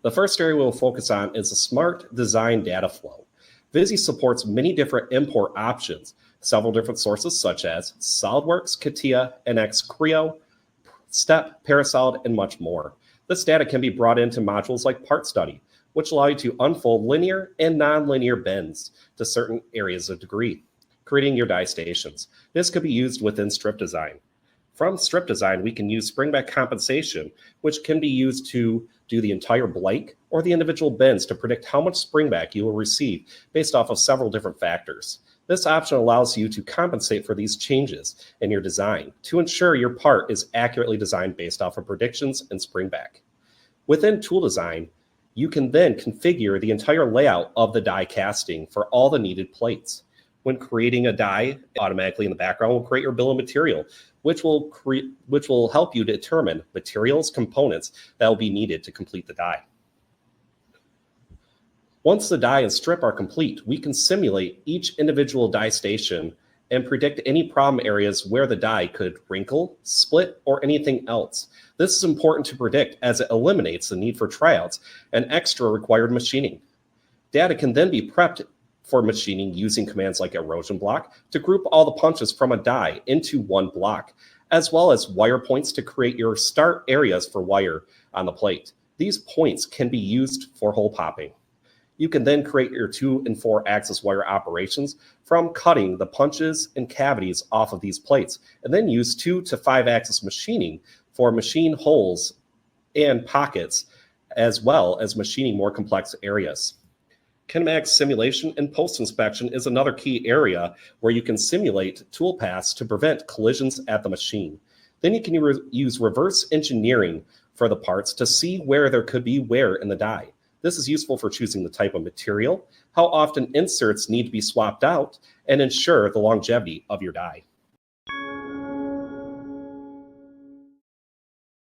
The first area we'll focus on is the smart design data flow. VISI supports many different import options, several different sources such as SolidWorks, CATIA, NX Creo, STEP, Parasolid, and much more. This data can be brought into modules like Part Study, which allow you to unfold linear and nonlinear bends to certain areas of degree, creating your die stations. This could be used within strip design. From strip design, we can use spring-back compensation, which can be used to do the entire blank or the individual bends to predict how much spring-back you will receive based off of several different factors. This option allows you to compensate for these changes in your design to ensure your part is accurately designed based off of predictions and spring-back. Within tool design, you can then configure the entire layout of the die casting for all the needed plates. When creating a die, automatically in the background will create your bill of material, which will help you determine materials, components that will be needed to complete the die. Once the die and strip are complete, we can simulate each individual die station and predict any problem areas where the die could wrinkle, split, or anything else. This is important to predict as it eliminates the need for tryouts and extra required machining. Data can then be prepped for machining using commands like erosion block to group all the punches from a die into one block, as well as wire points to create your start areas for wire on the plate. These points can be used for hole popping. You can then create your 2 and 4 axis wire operations from cutting the punches and cavities off of these plates, and then use 2 to 5 axis machining for machine holes and pockets, as well as machining more complex areas. Kinematic simulation and post-inspection is another key area where you can simulate tool paths to prevent collisions at the machine. Then you can use reverse engineering for the parts to see where there could be wear in the die. This is useful for choosing the type of material, how often inserts need to be swapped out, and ensure the longevity of your die.